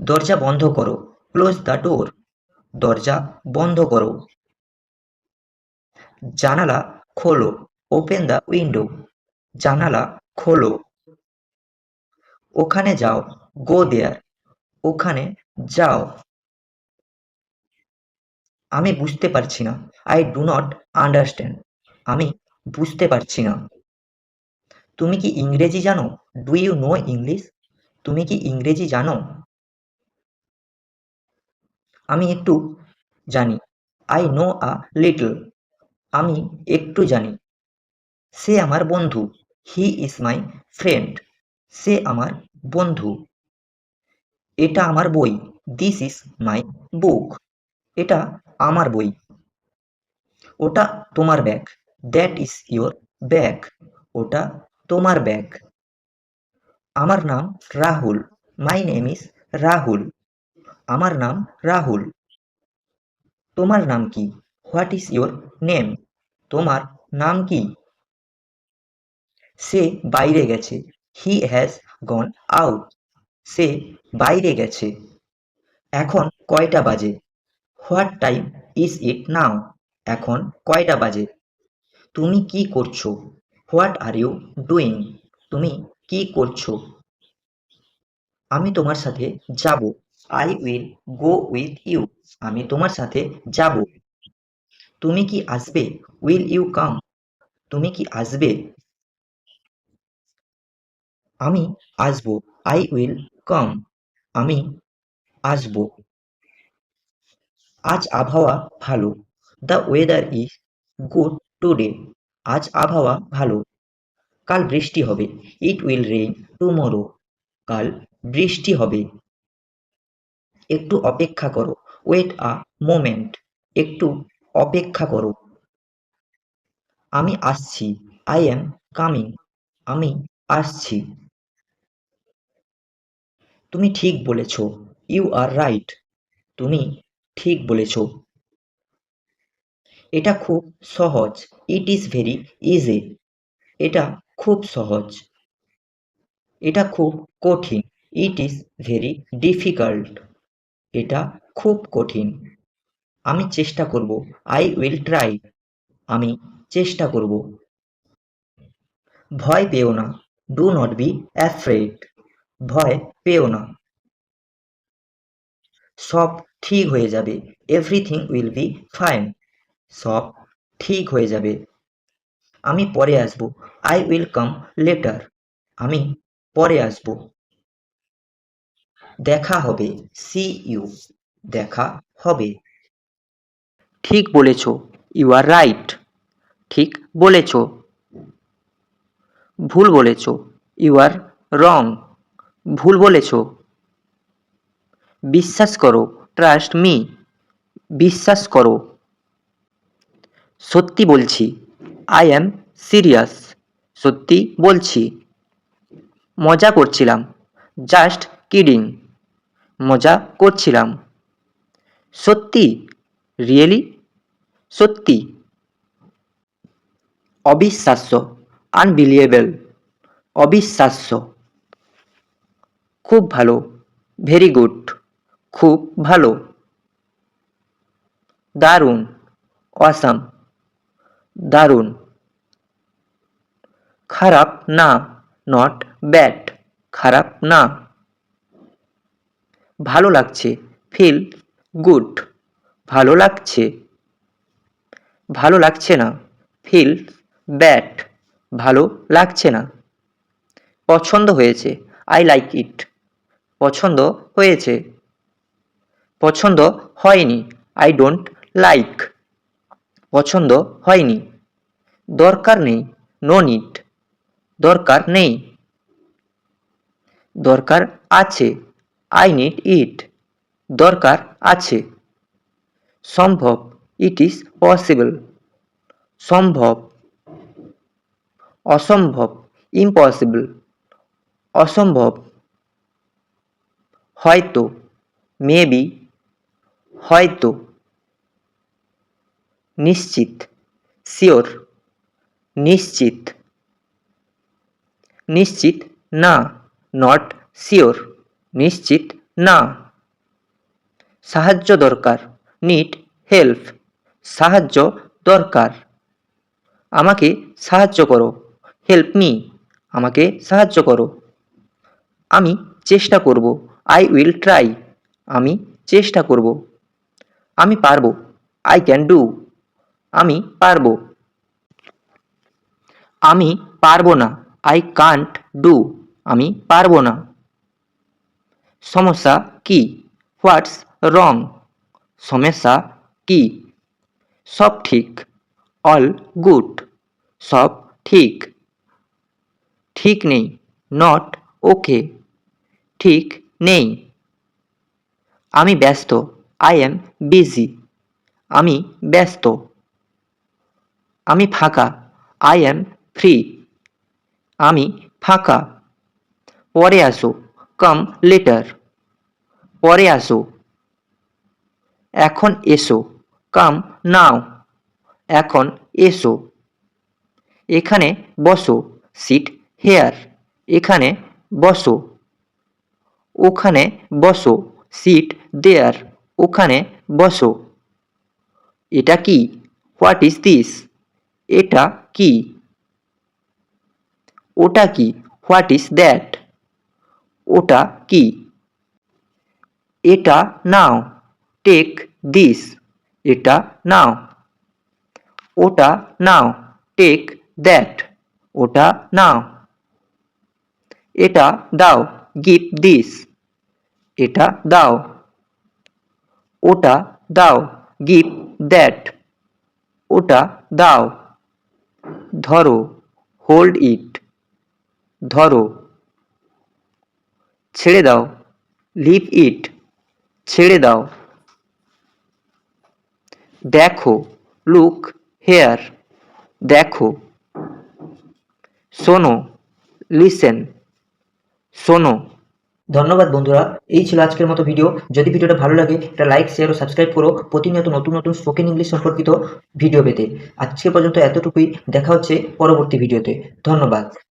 দরজা বন্ধ করো, ক্লোজ দ্য ডোর। দরজা বন্ধ করো। জানালা খোলো, ওপেন দ্য উইন্ডো। জানালা খোলো। ওখানে যাও, গো দেয়ার। ওখানে যাও। আমি বুঝতে পারছি না, আই ডু নট আন্ডারস্ট্যান্ড। আমি বুঝতে পারছি না। তুমি কি ইংরেজি জানো? Do you know English? তুমি কি ইংরেজি জানো? আমি একটু জানি, আই নো আ লিটল। আমি একটু জানি। সে আমার বন্ধু, হি ইজ মাই ফ্রেন্ড। সে আমার বন্ধু। এটা আমার বই, দিস ইজ মাই বুক। এটা আমার বই। ওটা তোমার bag, that is your bag. ওটা তোমার ব্যাগ। আমার নাম Rahul, my name is Rahul. আমার নাম রাহুল। তোমার নাম কি? What is your name? তোমার নাম কি? সে বাইরে গেছে, হি হ্যাজ গন আউট। সে বাইরে গেছে। এখন কয়টা বাজে? What time is it now? এখন কয়টা বাজে? তুমি কি করছো? What are you doing? তুমি কি করছো? আমি তোমার সাথে যাব, I will go with you. আমি তোমার সাথে যাব। তুমি কি আসবে? Will you come? তুমি কি আসবে? আমি আসবো, আই উইল কাম। আমি আসবো। আজ আবহাওয়া ভালো, the weather is good today. আজ আবহাওয়া ভালো। কাল বৃষ্টি হবে, ইট উইল রেইন টুমরো। কাল বৃষ্টি হবে। একটু অপেক্ষা করো, ওয়েট আ মোমেন্ট। একটু অপেক্ষা করো। আমি আসছি, আই অ্যাম কামিং। আমি আসছি। তুমি ঠিক বলেছ, ইউ আর রাইট। তুমি ঠিক বলেছ। এটা খুব সহজ, ইট ইজ ভেরি ইজি। এটা খুব সহজ। এটা খুব কঠিন, ইট ইজ ভেরি ডিফিকাল্ট। এটা খুব কঠিন। আমি চেষ্টা করব, আই উইল ট্রাই। আমি চেষ্টা করব। ভয় পেও না, ডু নট বি অ্যাফ্রেড। ভয় পেও না। সব ঠিক হয়ে যাবে, এভরিথিং উইল বি ফাইন। সব ঠিক হয়ে যাবে। আমি পরে আসব, আই উইল কাম লেটার। আমি পরে আসব। দেখা হবে, সি ইউ। দেখা হবে। ঠিক বলেছ, ইউ আর রাইট। ঠিক বলেছ। ভুল বলেছ, ইউ আর রং। ভুল বলেছ। বিশ্বাস করো, ট্রাস্ট মি। বিশ্বাস করো। সত্যি বলছি, আই অ্যাম সিরিয়াস। সত্যি বলছি। মজা করছিলাম, জাস্ট কিডিং। মজা করছিলাম। সত্যি, রিয়েলি? সত্যি। অবিশ্বাস্য, আনবিলিয়েবল। অবিশ্বাস্য। খুব ভালো, ভেরি গুড। খুব ভালো। দারুণ, অসাম। দারুণ। খারাপ না, নট ব্যাড। খারাপ না। ভালো লাগছে, ফিল গুড। ভালো লাগছে। ভালো লাগছে না, ফিল ব্যাড। ভালো লাগছে না। পছন্দ হয়েছে, আই লাইক ইট। পছন্দ হয়েছে। পছন্দ হয়নি, আই ডোন্ট লাইক। পছন্দ হয়নি। দরকার নেই, নো নিড। দরকার নেই। দরকার আছে, আই নিড ইট। দরকার আছে। সম্ভব, ইট ইজ পসিবল। সম্ভব। অসম্ভব, ইম্পসিবল। অসম্ভব। হয়তো, মেবি। হয়তো। নিশ্চিত, শিওর। নিশ্চিত। নিশ্চিত না, নট শিওর। নিশ্চিত না। সাহায্য দরকার, নিড হেল্প, সাহায্য দরকার। আমাকে সাহায্য করো, হেল্প মি, আমাকে সাহায্য করো। আমি চেষ্টা করব, আই উইল ট্রাই, আমি চেষ্টা করব। আমি পারবো, আই ক্যান ডু, আমি পারবো। আমি পারবো না, আই কান্ট ডু, আমি পারবো না। সমস্যা কি, হোয়াটস রং, সমস্যা কি। সব ঠিক, অল গুড, সব ঠিক। ঠিক নেই, নট ওকে, ঠিক নেই। আমি ব্যস্ত, আই এম বিজি, আমি ব্যস্ত। আমি ফাঁকা, আই এম ফ্রি, আমি ফাঁকা। পরে আসো, কাম লেটার, পরে আসো। এখন এসো, কাম নাও, এখন এসো। এখানে বসো, সিট হেয়ার, এখানে বসো। ওখানে বসো, সিট দেয়ার, ওখানে বসো। এটা কি, হোয়াট ইজ দিস, এটা কি। ওটা কি, হোয়াট ইজ দ্যাট, ওটা কি। এটা নাও, টেক দিস, এটা নাও। ওটা নাও, টেক দ্যাট, ওটা নাও। এটা দাও, গিভ দিস, এটা দাও। ওটা দাও, গিভ দ্যাট, ওটা দাও। ধরো, হোল্ড ইট, ধরো। ছেড়ে দাও, লিভ ইট, ছেড়ে দাও। দেখো, লুক হেয়ার, দেখো। শোনো, লিসেন, শোনো। ধন্যবাদ বন্ধুরা, এই ছিল আজকের মতো ভিডিও। যদি ভিডিওটা ভালো লাগে একটা লাইক, শেয়ার ও সাবস্ক্রাইব করো প্রতিনিয়ত নতুন নতুন স্পোকেন ইংলিশ সম্পর্কিত ভিডিও পেতে। আজকে পর্যন্ত এতটুকুই, দেখা হচ্ছে পরবর্তী ভিডিওতে। ধন্যবাদ।